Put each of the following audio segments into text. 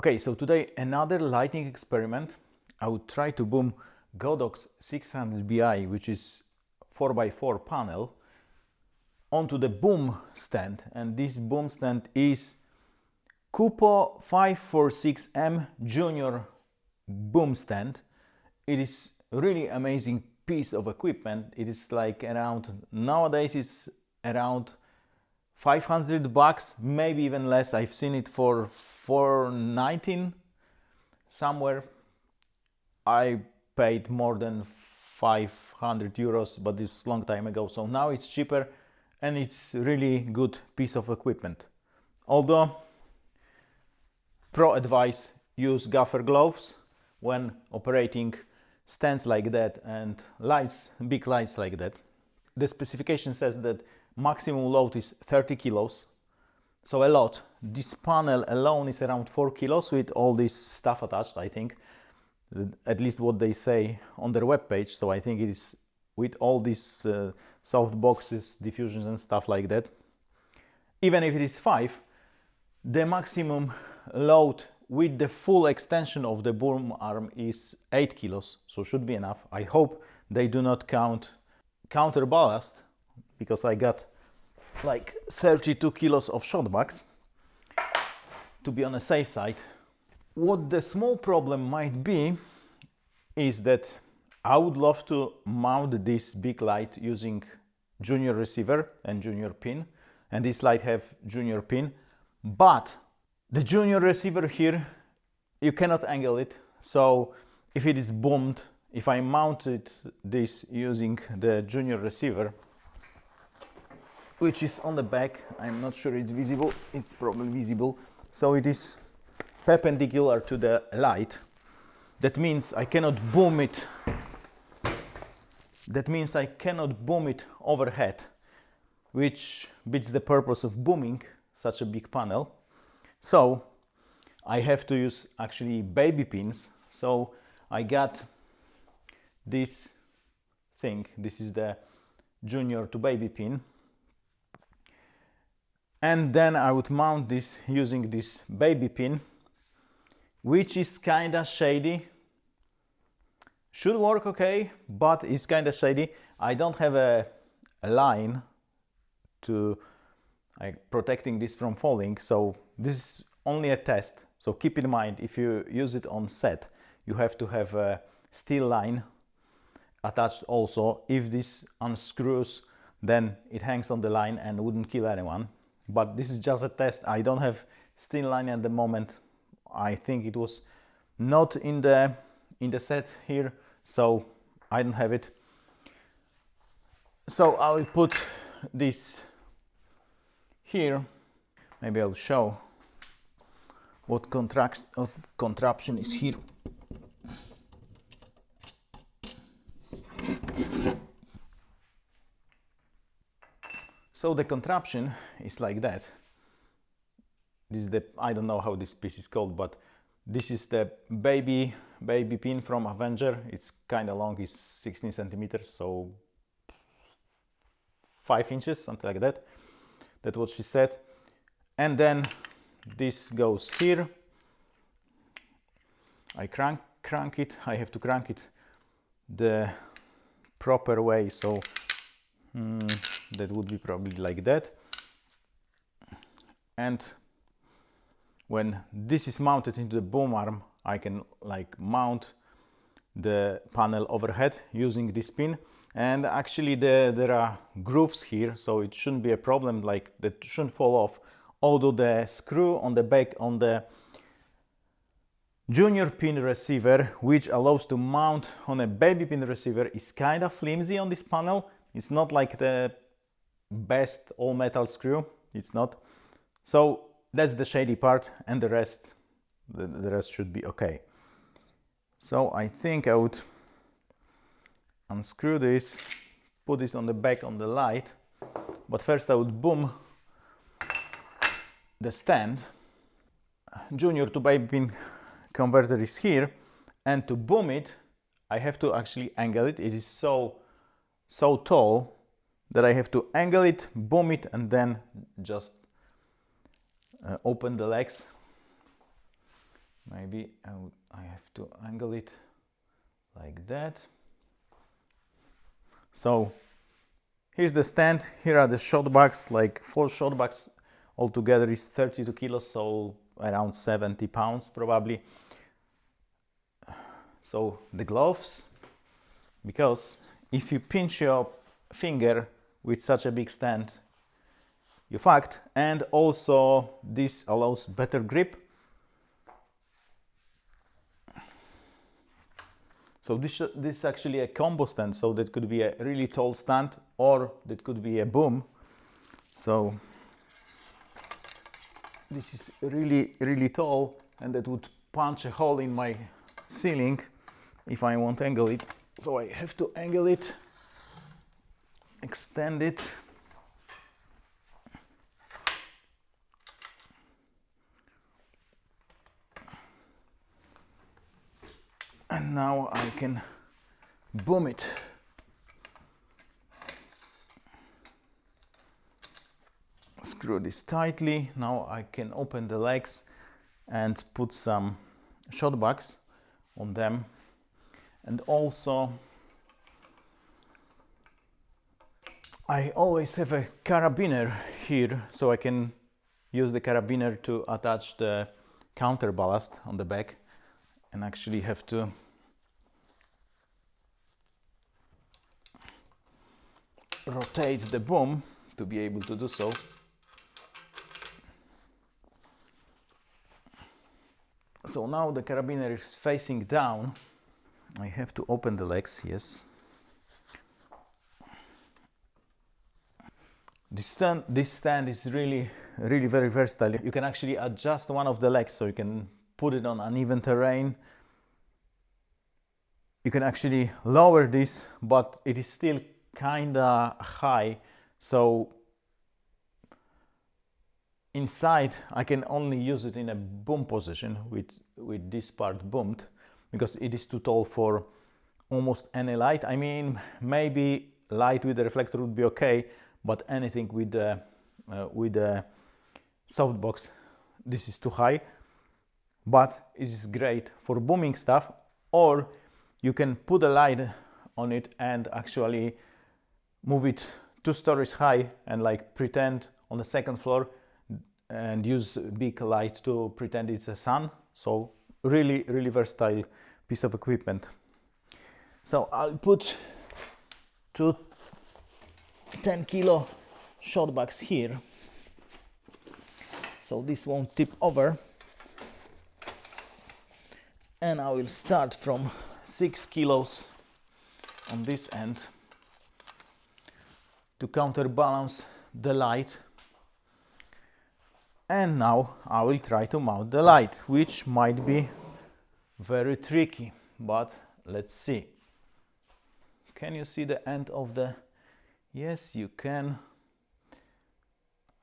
Okay, so today another lighting experiment. I would try to boom Godox 600Bi, which is 4x4 panel, onto the boom stand, and this boom stand is Kupo 546M Junior boom stand. It is really amazing piece of equipment. It is like around, nowadays it's around $500, maybe even less. I've seen it for $419 somewhere. I paid more than 500 euros, but this is a long time ago, so now it's cheaper and it's really good piece of equipment. Although pro advice, use gaffer gloves when operating stands like that and lights, big lights like that. The specification says that maximum load is 30 kilos, so a lot. This panel alone is around 4 kilos with all this stuff attached, I think, at least what they say on their webpage. So I think it is with all these soft boxes, diffusions and stuff like that. Even if it is 5, the maximum load with the full extension of the boom arm is 8 kilos, so should be enough. I hope they do not count counterballast, because I got like 32 kilos of shot bags to be on a safe side. What the small problem might be is that I would love to mount this big light using junior receiver and junior pin, and this light have junior pin, but the junior receiver here, you cannot angle it. So if it is boomed, if I mounted this using the junior receiver, which is on the back, I'm not sure it's visible, it's probably visible, so it is perpendicular to the light. That means I cannot boom it. That means I cannot boom it overhead, which beats the purpose of booming such a big panel. So I have to use actually baby pins. So I got this thing. This is the junior to baby pin. And then I would mount this using this baby pin, which is kind of shady. Should work okay, but it's kind of shady. I don't have a line to protecting this from falling, so this is only a test. So keep in mind, if you use it on set, you have to have a steel line attached also. If this unscrews, then it hangs on the line and wouldn't kill anyone. But this is just a test. I don't have steel line at the moment. I think it was not in the set here, so I don't have it. So I will put this here. Maybe I'll show what contraption is here. So the contraption is like that. This is the, I don't know how this piece is called, but this is the baby pin from Avenger. It's kind of long, it's 16 centimeters, so 5 inches, something like that. That's what she said. And then this goes here. I crank it. I have to crank it the proper way, so that would be probably like that. And when this is mounted into the boom arm, I can like mount the panel overhead using this pin. And actually there are grooves here, so it shouldn't be a problem, like that shouldn't fall off. Although the screw on the back on the junior pin receiver, which allows to mount on a baby pin receiver, is kind of flimsy on this panel. It's not like the best all metal screw, it's not. So that's the shady part, and the rest should be okay. So I think I would unscrew this, put this on the back on the light, but first I would boom the stand. Junior to baby pin converter is here, and to boom it I have to actually angle it. It is so tall that I have to angle it, boom it, and then just open the legs Maybe I have to angle it like that. So here's the stand, here are the shot bags, like 4 shot bags altogether is 32 kilos, so around 70 pounds probably. So the gloves, because if you pinch your finger with such a big stand, you're fucked. And also this allows better grip. So this is actually a combo stand, so that could be a really tall stand or that could be a boom. So this is really tall, and that would punch a hole in my ceiling if I want to angle it. So I have to angle it, extend it. And now I can boom it. Screw this tightly. Now I can open the legs and put some shot bags on them. And also I always have a carabiner here, so I can use the carabiner to attach the counterballast on the back, and actually have to rotate the boom to be able to do so. So now the carabiner is facing down. I have to open the legs, yes. This stand is really very versatile. You can actually adjust one of the legs, so you can put it on uneven terrain. You can actually lower this, but it is still kinda high, so inside I can only use it in a boom position with this part boomed, because it is too tall for almost any light. I mean, maybe light with the reflector would be okay, but anything with the softbox, this is too high. But it is great for booming stuff, or you can put a light on it and actually move it 2 stories high and like pretend on the 2nd floor and use big light to pretend it's a sun. So really versatile piece of equipment. So I'll put 2 10-kilo shot bags here, so this won't tip over. And I will start from 6 kilos on this end to counterbalance the light. And now I will try to mount the light, which might be very tricky, but let's see. Can you see the end of the... Yes, you can.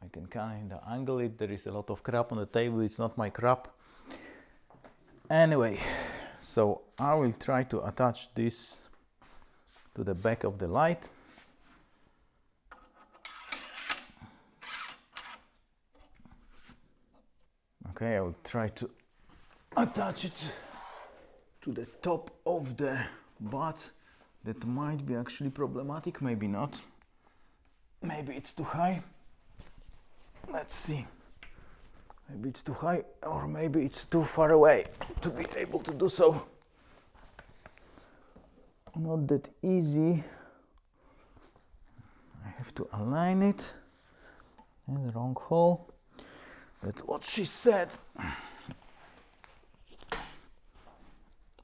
I can kind of angle it. There is a lot of crap on the table. It's not my crap. Anyway, so I will try to attach this to the back of the light. Okay, I will try to attach it to the top of the butt. That might be actually problematic, maybe not. Maybe it's too high. Let's see. Maybe it's too high, or maybe it's too far away to be able to do so. Not that easy. I have to align it. In the wrong hole. That's what she said.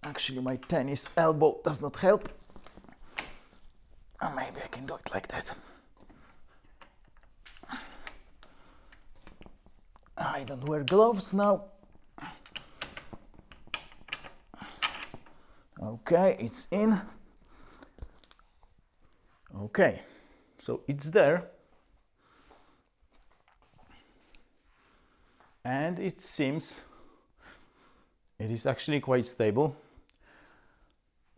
Actually, my tennis elbow does not help. Or maybe I can do it like that. I don't wear gloves now. Okay, it's in. Okay, so it's there. And it seems it is actually quite stable.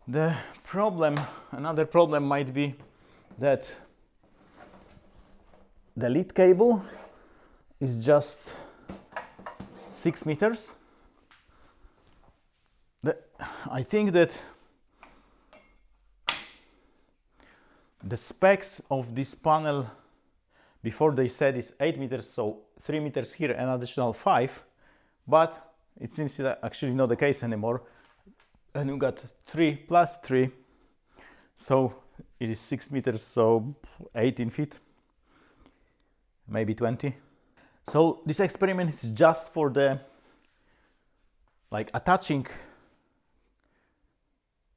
The problem, another problem might be that the lead cable is just 6 meters, I think that the specs of this panel before they said it's 8 meters, so 3 meters here and additional 5, but it seems that actually not the case anymore. And you got 3 plus 3, so it is 6 meters, so 18 feet, maybe 20. So this experiment is just for the like attaching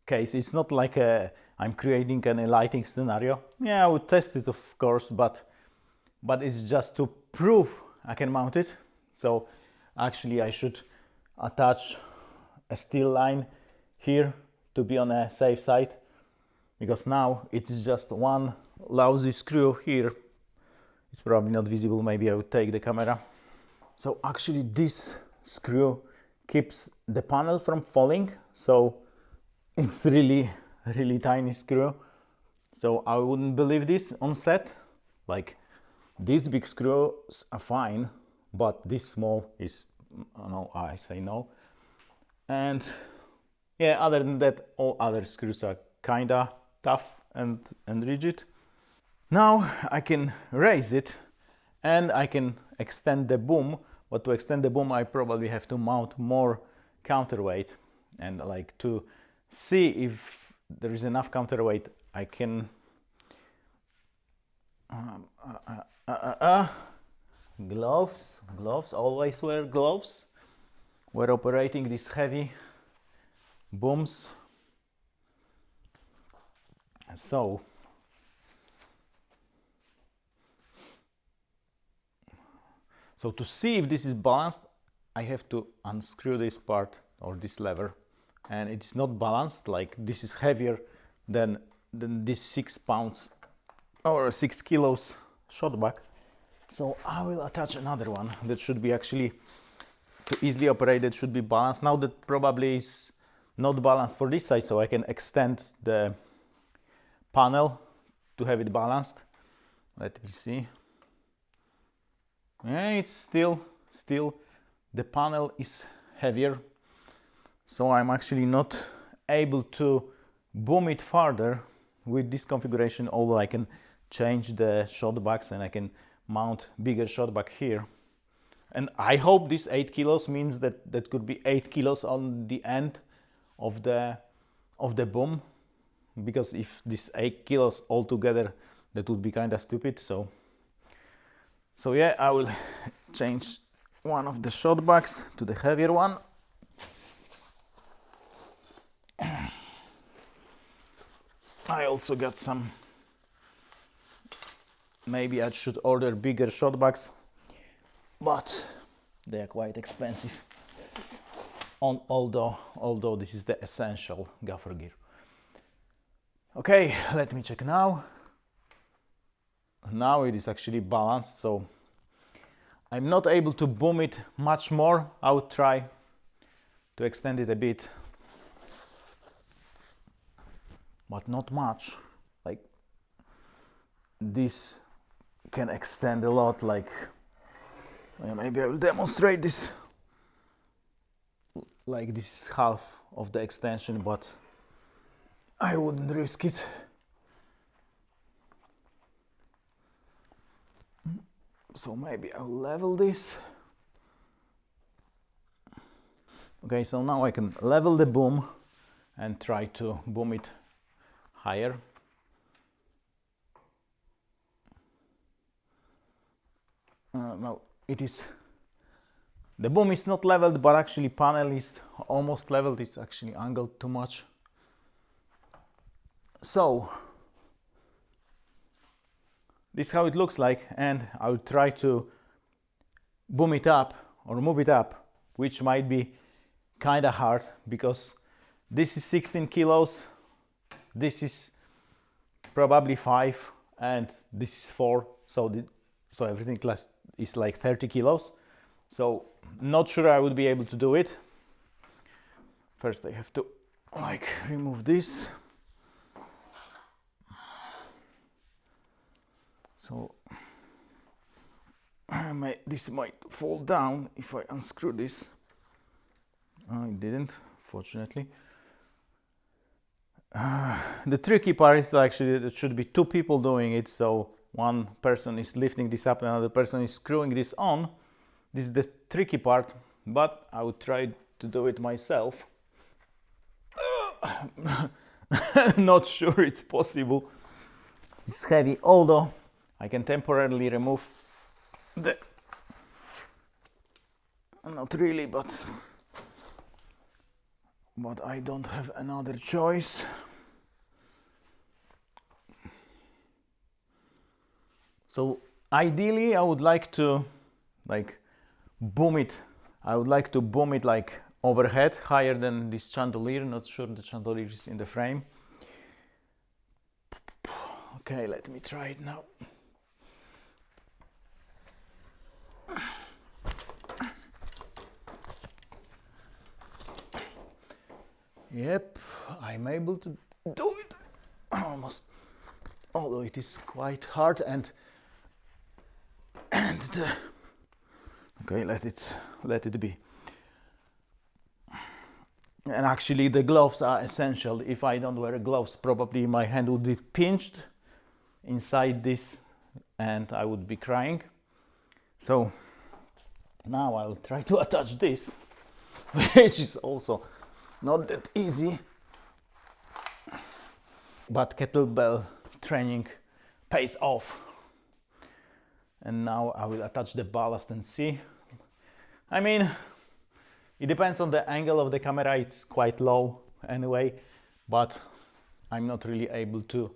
case. It's not like I'm creating a lighting scenario. Yeah, I would test it of course, but it's just to prove I can mount it. So actually I should attach a steel line here to be on a safe side, because now it's just one lousy screw here. It's probably not visible, maybe I would take the camera. So actually this screw keeps the panel from falling, so it's really tiny screw. So I wouldn't believe this on set. Like these big screws are fine, but this small is no, I say no. And yeah, other than that, all other screws are kinda tough and rigid. Now I can raise it and I can extend the boom, but to extend the boom I probably have to mount more counterweight, and like to see if there is enough counterweight I can gloves, always wear gloves. We're operating these heavy booms. So to see if this is balanced, I have to unscrew this part or this lever, and it's not balanced. Like this is heavier than this 6 pounds or 6 kilos shot back. So I will attach another one that should be actually to easily operate. It should be balanced. Now that probably is not balanced for this side, so I can extend the panel to have it balanced. Let me see. Yeah, it's still the panel is heavier, so I'm actually not able to boom it farther with this configuration, although I can change the shot backs and I can mount bigger shot back here. And I hope this 8 kilos means that could be 8 kilos on the end of the boom, because if this 8 kilos altogether, that would be kind of stupid. So yeah, I will change one of the shot backs to the heavier one. I also got some, maybe I should order bigger shot backs, but they are quite expensive. Although this is the essential gaffer gear. Okay, let me check now. Now it is actually balanced, so I'm not able to boom it much more. I would try to extend it a bit, but not much. Like this can extend a lot. Like maybe I will demonstrate this. Like this is half of the extension, but I wouldn't risk it. So maybe I'll level this. Okay, so now I can level the boom and try to boom it higher. Now it is, the boom is not leveled, but actually panel is almost leveled. It's actually angled too much. So this is how it looks like, and I will try to boom it up or move it up, which might be kind of hard because this is 16 kilos, this is probably 5, and this is 4, so everything is like 30 kilos. So not sure I would be able to do it. First I have to like remove this. So this might fall down if I unscrew this. It didn't, fortunately. The tricky part is that actually it should be two people doing it, so one person is lifting this up and another person is screwing this on. This is the tricky part, but I would try to do it myself. Not sure it's possible. It's heavy, although I can temporarily remove the... Not really, but I don't have another choice. So ideally I would like to boom it. I would like to boom it like overhead, higher than this chandelier. Not sure the chandelier is in the frame. Okay, let me try it now. Yep, I'm able to do it almost, although it is quite hard and okay, let it be. And actually the gloves are essential. If I don't wear gloves, probably my hand would be pinched inside this and I would be crying. So now I'll try to attach this, which is also not that easy, but kettlebell training pays off. And now I will attach the ballast and see. I mean, it depends on the angle of the camera. It's quite low anyway, but I'm not really able to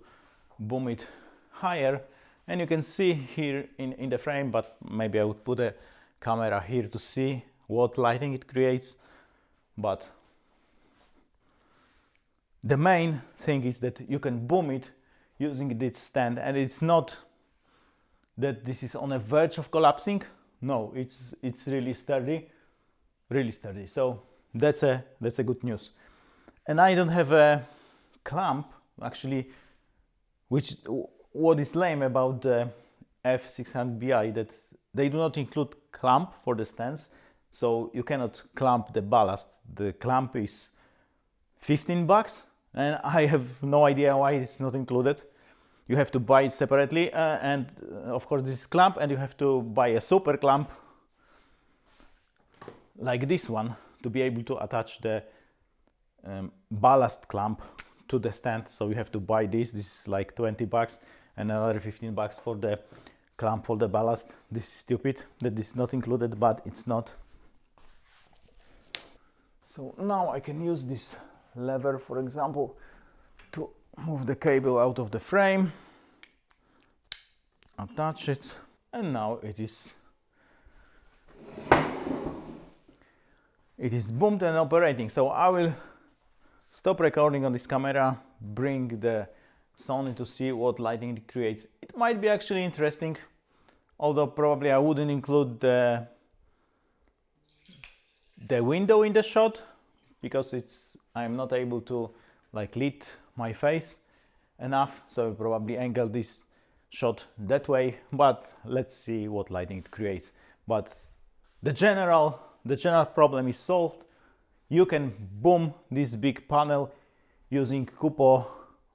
boom it higher. And you can see here in the frame, but maybe I would put a camera here to see what lighting it creates. But the main thing is that you can boom it using this stand, and it's not that this is on a verge of collapsing. No, it's really sturdy, really sturdy. So that's a good news. And I don't have a clamp actually, which what is lame about the F600Bi, that they do not include clamp for the stands, so you cannot clamp the ballast. The clamp is $15, and I have no idea why it's not included. You have to buy it separately, and of course this is clamp, and you have to buy a super clamp like this one to be able to attach the ballast clamp to the stand. So you have to buy this. This is like $20 and another $15 for the clamp for the ballast. This is stupid that this is not included, but it's not. So now I can use this lever, for example, to move the cable out of the frame, attach it, and now it is boomed and operating. So I will stop recording on this camera, bring the Sony to see what lighting it creates. It might be actually interesting, although probably I wouldn't include the window in the shot, because I'm not able to like lit my face enough, so I'll probably angle this shot that way. But let's see what lighting it creates. But the general problem is solved. You can boom this big panel using Kupo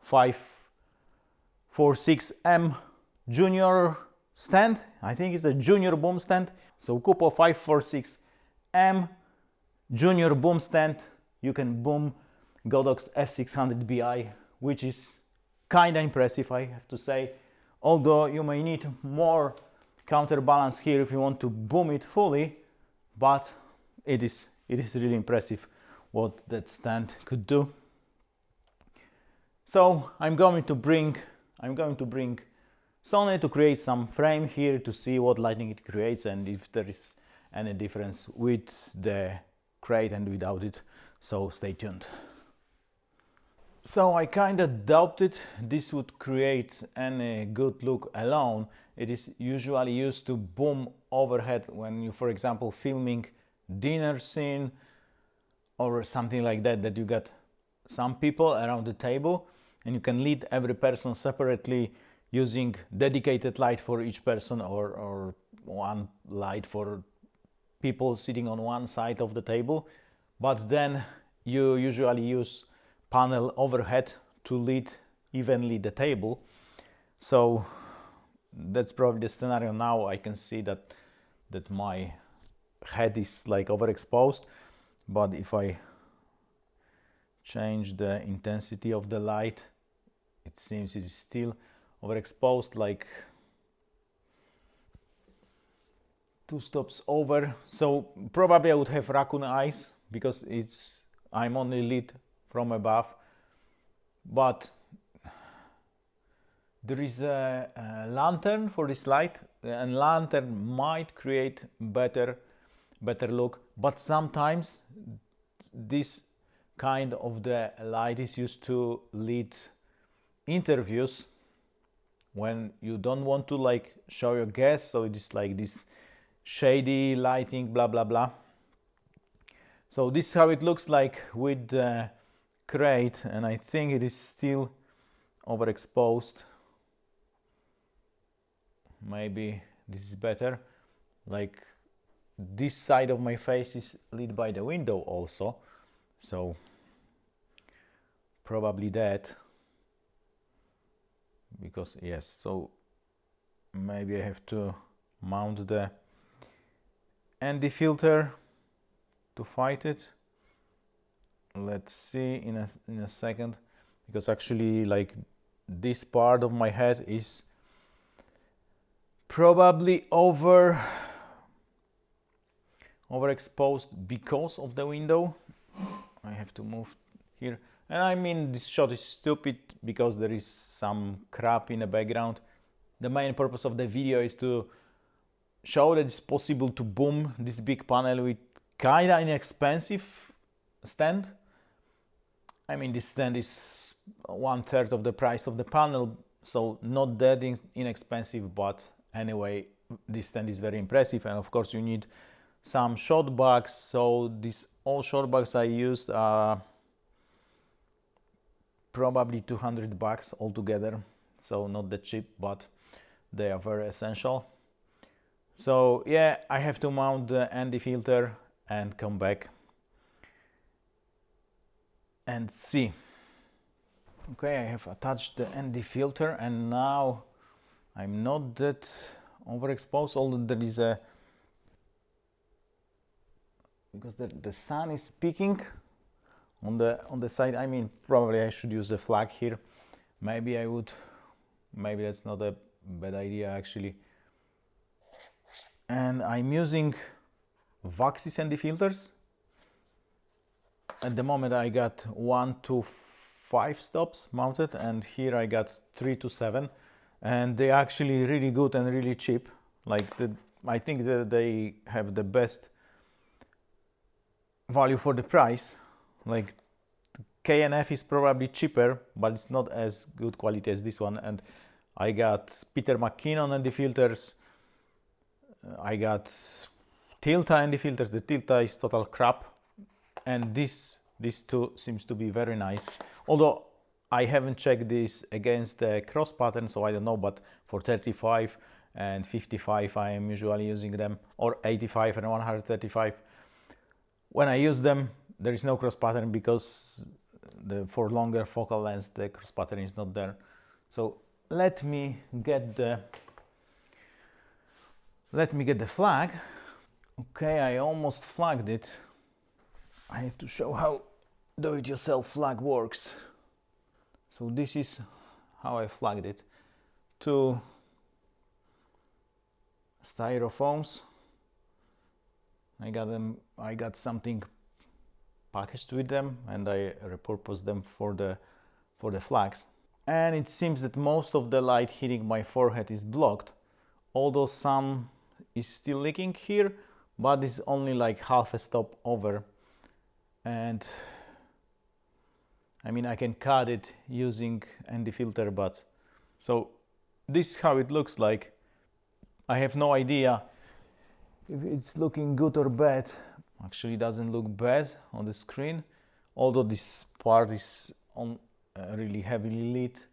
546M junior stand. I think it's a junior boom stand. So Kupo 546M junior boom stand. You can boom Godox F600Bi, which is kind of impressive, I have to say. Although you may need more counterbalance here if you want to boom it fully, but it is really impressive what that stand could do. So I'm going to bring Sony to create some frame here to see what lighting it creates and if there is any difference with the crate and without it. So stay tuned. So I kind of doubted this would create any good look alone. It is usually used to boom overhead when you, for example, filming dinner scene or something like that, that you got some people around the table and you can lead every person separately using dedicated light for each person, or one light for people sitting on one side of the table. But then you usually use panel overhead to lit evenly the table. So that's probably the scenario. Now I can see that my head is like overexposed, but if I change the intensity of the light, it seems it is still overexposed, like 2 stops over. So probably I would have raccoon eyes because I'm only lit from above, but there is a lantern for this light, and lantern might create better look, but sometimes this kind of the light is used to lit interviews when you don't want to like show your guests, so it is like this shady lighting, blah blah blah. So this is how it looks like with the crate, and I think it is still overexposed. Maybe this is better. Like this side of my face is lit by the window also, so probably that, because yes, so maybe I have to mount the ND filter to fight it. Let's see in a second, because actually like this part of my head is probably overexposed because of the window. I have to move here, and I mean this shot is stupid because there is some crap in the background. The main purpose of the video is to show that it's possible to boom this big panel with kinda inexpensive stand. I mean, this stand is 1/3 of the price of the panel, so not that inexpensive, but anyway, this stand is very impressive. And of course you need some short bags, so these all short bags I used are probably $200 altogether, so not that cheap, but they are very essential. So yeah, I have to mount the ND filter and come back and see. Okay, I have attached the ND filter, and now I'm not that overexposed, although there is a, because the sun is peeking on the side. I mean, probably I should use a flag here. Maybe that's not a bad idea actually. And I'm using Vaxis ND filters. At the moment I got 1 to 5 stops mounted, and here I got 3 to 7, and they're actually really good and really cheap. Like I think that they have the best value for the price. Like KNF is probably cheaper, but it's not as good quality as this one. And I got Peter McKinnon ND filters. I got Tilta ND filters. The Tilta is total crap, and these two seems to be very nice. Although I haven't checked this against the cross pattern, so I don't know, but for 35 and 55 I am usually using them, or 85 and 135. When I use them, there is no cross pattern because for longer focal lengths the cross pattern is not there. So let me get the flag. Okay, I almost flagged it. I have to show how do-it-yourself flag works. So this is how I flagged it. 2 styrofoams. I got something packaged with them, and I repurposed them for the flags. And it seems that most of the light hitting my forehead is blocked, although some is still leaking here, but it's only like half a stop over. And I mean, I can cut it using ND filter, but so this is how it looks like. I have no idea if it's looking good or bad. Actually, it doesn't look bad on the screen, although this part is on really heavily lit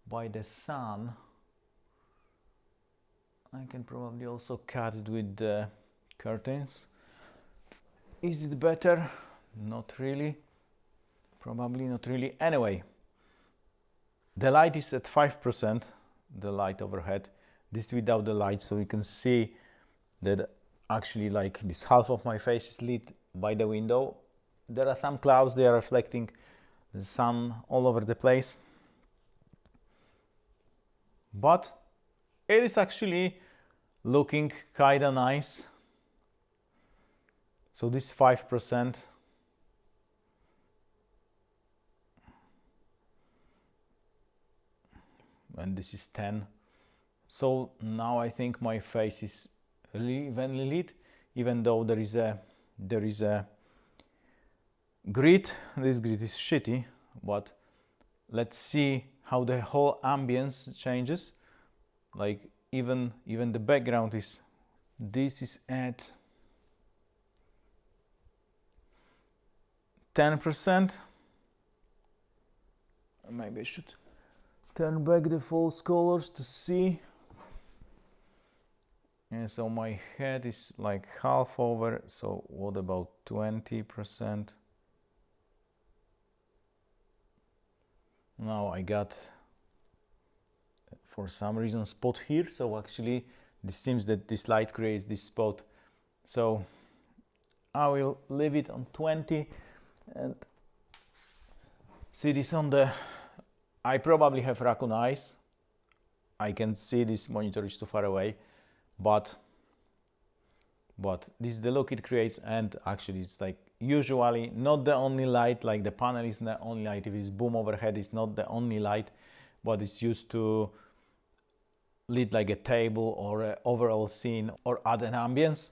by the sun. I can probably also cut it with the curtains. Is it better? Not really. Probably not really. Anyway, The light is at 5%, the light overhead. This without the light, so you can see that actually like this half of my face is lit by the window. There are some clouds, they are reflecting the sun all over the place. But it is actually looking kinda nice. So this 5%. And this is 10. So now I think my face is really evenly lit, even though there is a grid. This grid is shitty, but let's see how the whole ambience changes. Like even the background is, this is at 10%. Maybe I should turn back the false colors to see. And so my head is like half over, so what about 20%? Now I got, for some reason, spot here, so actually this seems that this light creates this spot. So I will leave it on 20 and see this on the, I probably have raccoon eyes. I can see this monitor is too far away, but this is the look it creates, and actually it's like usually not the only light, like the panel is the only light. If it's boom overhead, it's not the only light, but it's used to lit like a table or an overall scene or add an ambience.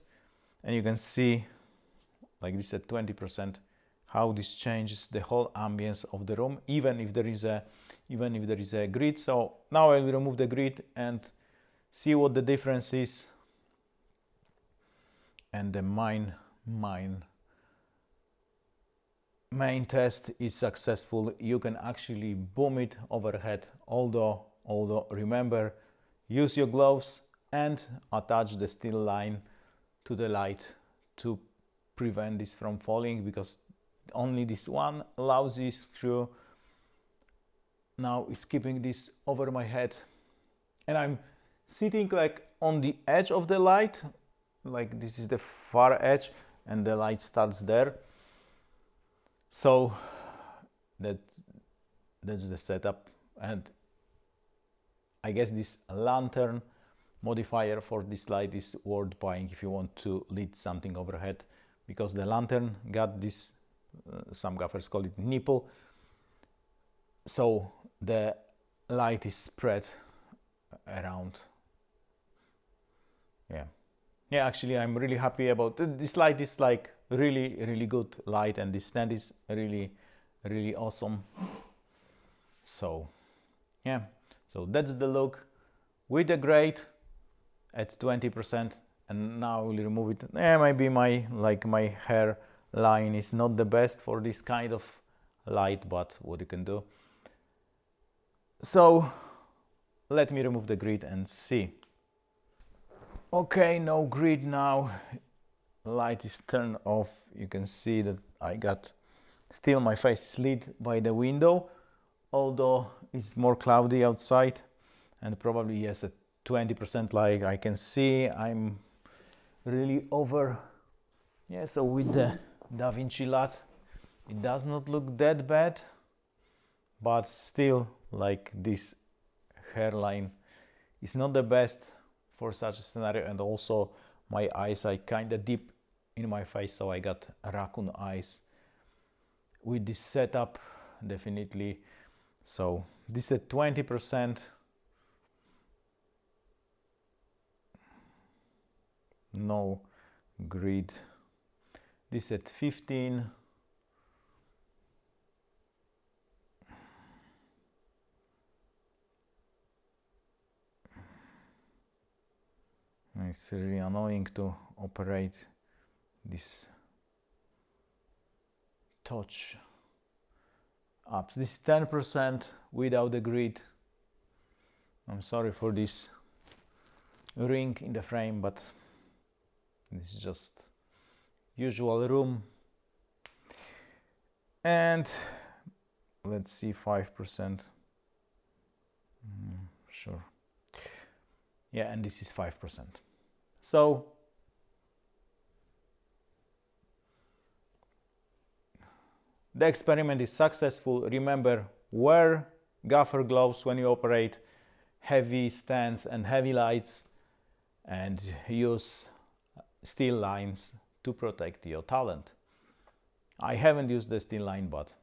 And you can see like this at 20% how this changes the whole ambience of the room, even if there is a grid. So now I will remove the grid and see what the difference is. And the main test is successful. You can actually boom it overhead, although remember, use your gloves and attach the steel line to the light to prevent this from falling, because only this one lousy screw now is keeping this over my head. And I'm sitting like on the edge of the light, like this is the far edge, and the light starts there. So that's the setup. And I guess this lantern modifier for this light is worth buying if you want to lit something overhead, because the lantern got this, some gaffers call it nipple, so the light is spread around. Yeah, actually I'm really happy about it. This light is like really good light, and this stand is really awesome. So yeah, so that's the look with the grate at 20%. And now we'll remove it. Maybe my hair line is not the best for this kind of light, but what you can do. So let me remove the grid and see. Okay, no grid now. Light is turned off. You can see that I got still my face is lit by the window, although it's more cloudy outside, and probably yes, at 20% like I can see I'm really over. Yeah, so with the DaVinci LUT it does not look that bad, but still like this hairline is not the best for such a scenario. And also my eyes are kind of deep in my face, so I got raccoon eyes with this setup, definitely. So this at 20%, no grid. This at 15, it's really annoying to operate this touch apps. This is 10% without the grid. I'm sorry for this ring in the frame, but this is just usual room. And let's see, 5%. Sure. Yeah, and this is 5%. So the experiment is successful. Remember, wear gaffer gloves when you operate heavy stands and heavy lights, and use steel lines to protect your talent. I haven't used the steel line, but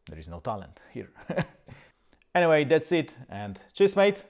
there is no talent here. Anyway, that's it, and cheers, mate!